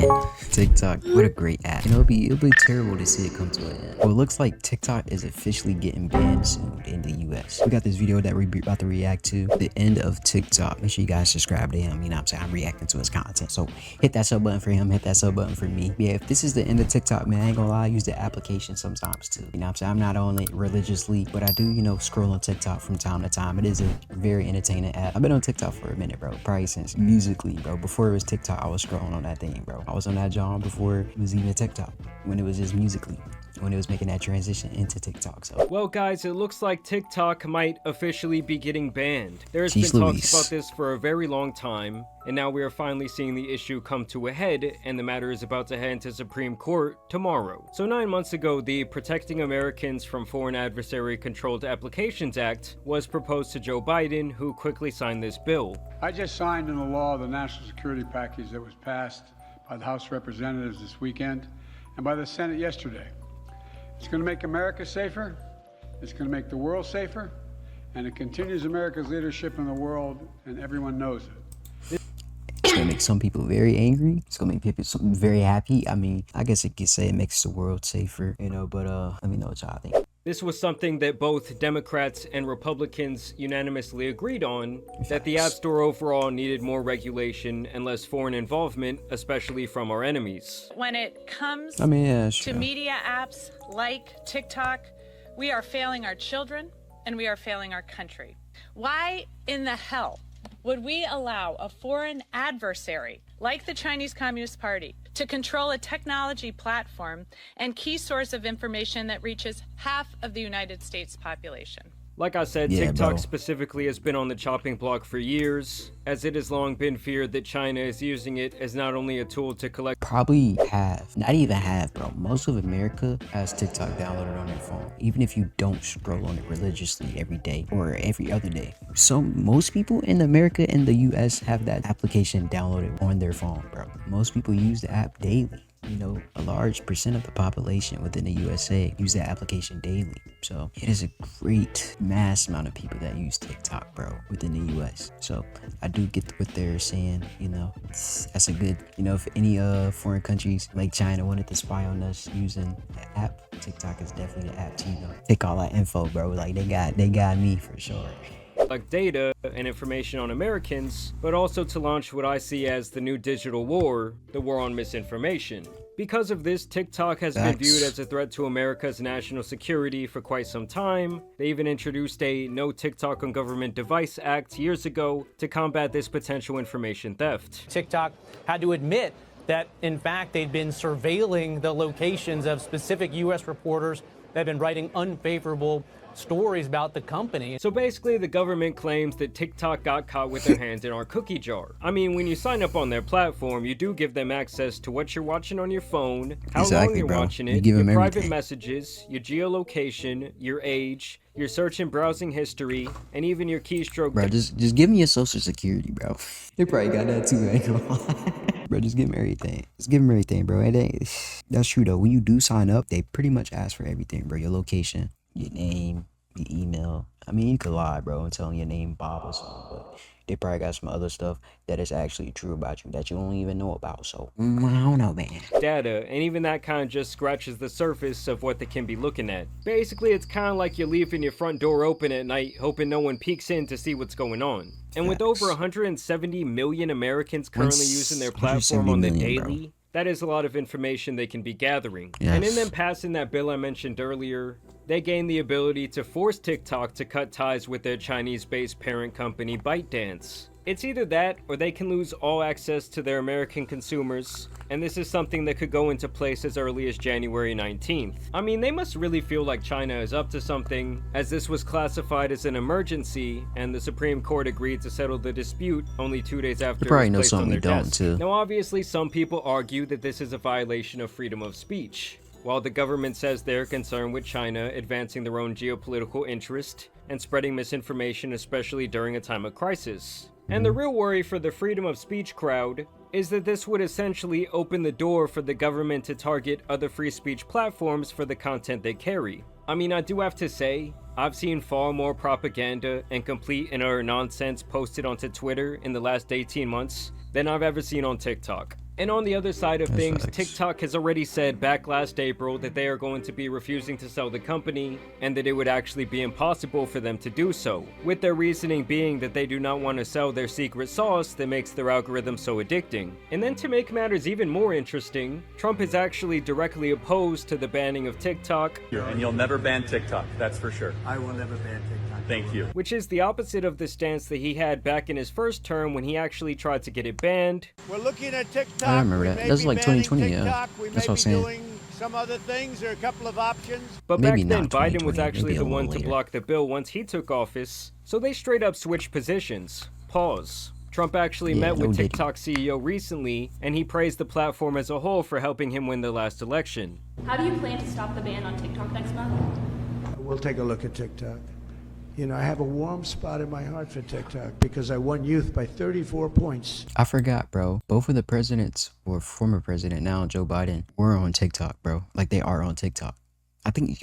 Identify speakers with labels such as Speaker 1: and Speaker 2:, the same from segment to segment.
Speaker 1: Man, TikTok, what a great app. You know, it'll be terrible to see it come to an end. Well, it looks like TikTok is officially getting banned soon in the US. We got this video that we're about to react to, the end of TikTok. Make sure you guys subscribe to him, you know what I'm saying? I'm reacting to his content. So hit that sub button for him, hit that sub button for me. Yeah, if this is the end of TikTok, man, I ain't gonna lie, I use the application sometimes too. You know what I'm saying? I'm not on it religiously, but I do, you know, scroll on TikTok from time to time. It is a very entertaining app. I've been on TikTok for a minute, bro. Probably since Musically, bro. Before it was TikTok, I was scrolling on that thing, bro. I was on that John before it was even TikTok, when it was just Musically, when it was making that transition into TikTok. So,
Speaker 2: well, guys, it looks like TikTok might officially be getting banned. There's
Speaker 1: Jeez
Speaker 2: been
Speaker 1: Louise.
Speaker 2: talks about this for a very long time, and now we are finally seeing the issue come to a head, and the matter is about to head to Supreme Court tomorrow. So 9 months ago, the Protecting Americans from Foreign Adversary-Controlled Applications Act was proposed to Joe Biden, who quickly signed this bill.
Speaker 3: I just signed into law the national security package that was passed by the House of Representatives this weekend and by the Senate yesterday. It's going to make America safer, it's going to make the world safer, and it continues America's leadership in the world, and everyone knows it.
Speaker 1: It's gonna make some people very angry. It's gonna make people very happy. I mean, I guess it could say it makes the world safer, you know, but let me know what y'all think.
Speaker 2: This was something that both Democrats and Republicans unanimously agreed on, that the App Store overall needed more regulation and less foreign involvement, especially from our enemies.
Speaker 4: When it comes
Speaker 1: to
Speaker 4: media apps like TikTok, we are failing our children and we are failing our country. Why in the hell would we allow a foreign adversary like the Chinese Communist Party to control a technology platform and key source of information that reaches half of the United States population?
Speaker 2: Like I said,
Speaker 1: Yeah,
Speaker 2: TikTok
Speaker 1: bro.
Speaker 2: specifically has been on the chopping block for years, as it has long been feared that China is using it as not only a tool to collect
Speaker 1: Probably half, not even half, bro. Most of America has TikTok downloaded on their phone, even if you don't scroll on it religiously every day or every other day. So most people in America and the US have that application downloaded on their phone, bro. Most people use the app daily. You know, a large percent of the population within the USA use that application daily. So it is a great mass amount of people that use TikTok, bro, within the US. So I do get what they're saying, you know, that's a good, you know, if any foreign countries like China wanted to spy on us using the app, TikTok is definitely the app to, you know, take all that info, bro. Like they got me for sure.
Speaker 2: data and information on Americans, but also to launch what I see as the new digital war, the war on misinformation. Because of this, TikTok has been viewed as a threat to America's national security for quite some time. They even introduced a No TikTok on Government Device Act years ago to combat this potential information theft.
Speaker 5: TikTok had to admit that, in fact, they'd been surveilling the locations of specific U.S. reporters that had been writing unfavorable stories about the company.
Speaker 2: So basically, the government claims that TikTok got caught with their hands in our cookie jar. I mean, when you sign up on their platform, you do give them access to what you're watching on your phone, how long you're watching it, your private messages, your geolocation, your age, your search and browsing history, and even your keystroke.
Speaker 1: Bro, just give me your social security, bro. They probably got that too, ain't gonna lie. Bro, just give me everything. Just give them everything, bro. That's true though. When you do sign up, they pretty much ask for everything, bro. Your location, your name, your email. I mean, you could lie, bro, and tell them your name Bob or something, but they probably got some other stuff that is actually true about you that you don't even know about. So I don't know, man.
Speaker 2: Data, and even that kind of just scratches the surface of what they can be looking at. Basically, it's kind of like you're leaving your front door open at night, hoping no one peeks in to see what's going on. And with over 170 million Americans currently using their platform on the daily, that is a lot of information they can be gathering.
Speaker 1: Yes.
Speaker 2: And in them passing that bill I mentioned earlier, they gain the ability to force TikTok to cut ties with their Chinese-based parent company ByteDance. It's either that, or they can lose all access to their American consumers, and this is something that could go into place as early as January 19th. I mean, they must really feel like China is up to something, as this was classified as an emergency, and the Supreme Court agreed to settle the dispute only 2 days after it was placed on their desk. Now, obviously, some people argue that this is a violation of freedom of speech. While the government says they're concerned with China advancing their own geopolitical interest and spreading misinformation, especially during a time of crisis. And the real worry for the freedom of speech crowd is that this would essentially open the door for the government to target other free speech platforms for the content they carry. I mean, I do have to say, I've seen far more propaganda and complete and utter nonsense posted onto Twitter in the last 18 months than I've ever seen on TikTok. And on the other side of
Speaker 1: That's
Speaker 2: things,
Speaker 1: facts.
Speaker 2: TikTok has already said back last April that they are going to be refusing to sell the company and that it would actually be impossible for them to do so, with their reasoning being that they do not want to sell their secret sauce that makes their algorithm so addicting. And then to make matters even more interesting, Trump is actually directly opposed to the banning of TikTok,
Speaker 6: And you'll never ban TikTok, that's for sure.
Speaker 7: I will never ban TikTok.
Speaker 6: Thank you.
Speaker 2: which is the opposite of the stance that he had back in his first term when he actually tried to get it banned.
Speaker 7: We're looking at TikTok.
Speaker 1: I remember
Speaker 7: We
Speaker 1: that.
Speaker 7: may
Speaker 1: That was
Speaker 7: be
Speaker 1: like
Speaker 7: banning
Speaker 1: 2020, yeah.
Speaker 7: TikTok. We
Speaker 1: That's
Speaker 7: may
Speaker 1: what I'm
Speaker 7: be
Speaker 1: saying.
Speaker 7: doing some other things. There are a couple of options.
Speaker 2: But
Speaker 1: Maybe
Speaker 2: back then,
Speaker 1: not
Speaker 2: Biden was
Speaker 1: 2020,
Speaker 2: actually
Speaker 1: maybe a
Speaker 2: the one
Speaker 1: little
Speaker 2: to
Speaker 1: later.
Speaker 2: block the bill once he took office, so they straight up switched positions. Pause. Trump actually
Speaker 1: Yeah,
Speaker 2: met
Speaker 1: no
Speaker 2: with
Speaker 1: diddy.
Speaker 2: TikTok CEO recently, and he praised the platform as a whole for helping him win the last election.
Speaker 8: How do you plan to stop the ban on TikTok next month?
Speaker 7: We'll take a look at TikTok. You know, I have a warm spot in my heart for TikTok because I won youth by 34 points.
Speaker 1: I forgot, bro. Both of the presidents, or former president now, Joe Biden, were on TikTok, bro. Like they are on TikTok. I think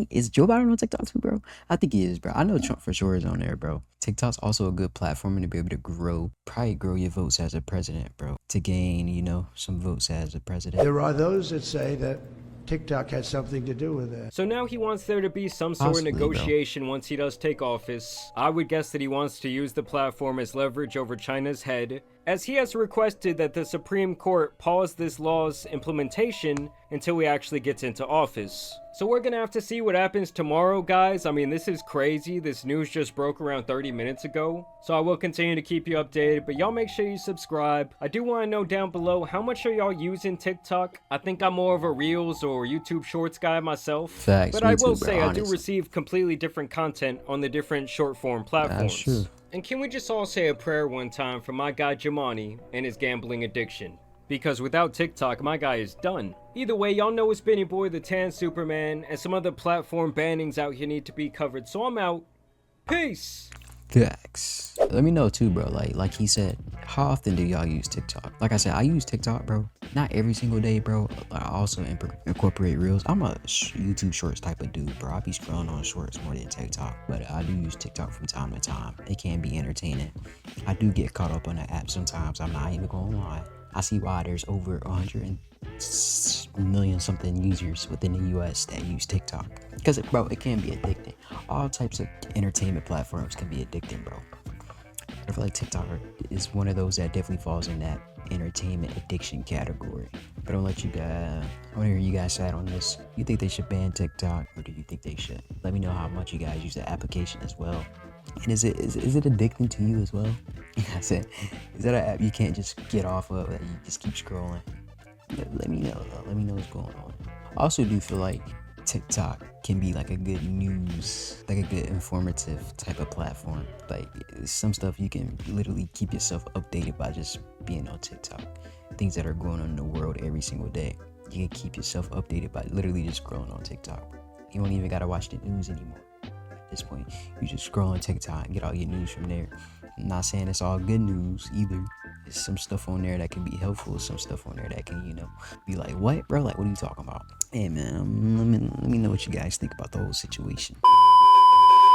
Speaker 1: is Joe Biden on TikTok too, bro? I think he is, bro. I know Trump for sure is on there, bro. TikTok's also a good platform to be able to probably grow your votes as a president, bro. To gain, you know, some votes as a president.
Speaker 7: There are those that say that TikTok had something to do with that.
Speaker 2: So now he wants there to be some sort
Speaker 1: Possibly,
Speaker 2: of
Speaker 1: bro.
Speaker 2: negotiation once he does take office. I would guess that he wants to use the platform as leverage over China's head, as he has requested that the Supreme Court pause this law's implementation until he actually gets into office. So we're gonna have to see what happens tomorrow, guys. I mean, this is crazy. This news just broke around 30 minutes ago. So I will continue to keep you updated, but y'all make sure you subscribe. I do want to know down below, how much are y'all using TikTok? I think I'm more of a Reels or YouTube Shorts guy myself.
Speaker 1: Facts,
Speaker 2: But
Speaker 1: me
Speaker 2: I will
Speaker 1: too, bro,
Speaker 2: say, I do
Speaker 1: honestly.
Speaker 2: receive completely different content on the different short form platforms.
Speaker 1: true.
Speaker 2: And can we just all say a prayer one time for my guy Jamani and his gambling addiction? Because without TikTok, my guy is done. Either way, y'all know it's been your boy, the Tan Superman, and some other platform bannings out here need to be covered. So I'm out. Peace!
Speaker 1: Facts. Let me know too, bro. Like he said, how often do y'all use TikTok? Like I said, I use TikTok, bro. Not every single day, bro. I also incorporate Reels. I'm a YouTube Shorts type of dude, bro. I be scrolling on Shorts more than TikTok, but I do use TikTok from time to time. It can be entertaining. I do get caught up on the app sometimes. I'm not even gonna lie. I see why there's over 100 million something users within the US that use TikTok, because bro, it can be addicting. All types of entertainment platforms can be addicting, bro. I feel like TikTok is one of those that definitely falls in that entertainment addiction category. But I'll let you guys, I want to hear you guys side on this. You think they should ban TikTok, or do you think they should? Let me know how much you guys use the application as well. And is it addicting to you as well? I said, is that an app you can't just get off of, that you just keep scrolling? Let me know though. Let me know what's going on. I also do feel like TikTok can be like a good news, like a good informative type of platform. Like some stuff you can literally keep yourself updated by just being on TikTok. Things that are going on in the world every single day. You can keep yourself updated by literally just scrolling on TikTok. You don't even gotta watch the news anymore. At this point, you just scroll on TikTok and get all your news from there. I'm not saying it's all good news either. There's some stuff on there that can be helpful, some stuff on there that can, you know, be like, what, bro? Like, what are you talking about? Hey, man, let me know what you guys think about the whole situation.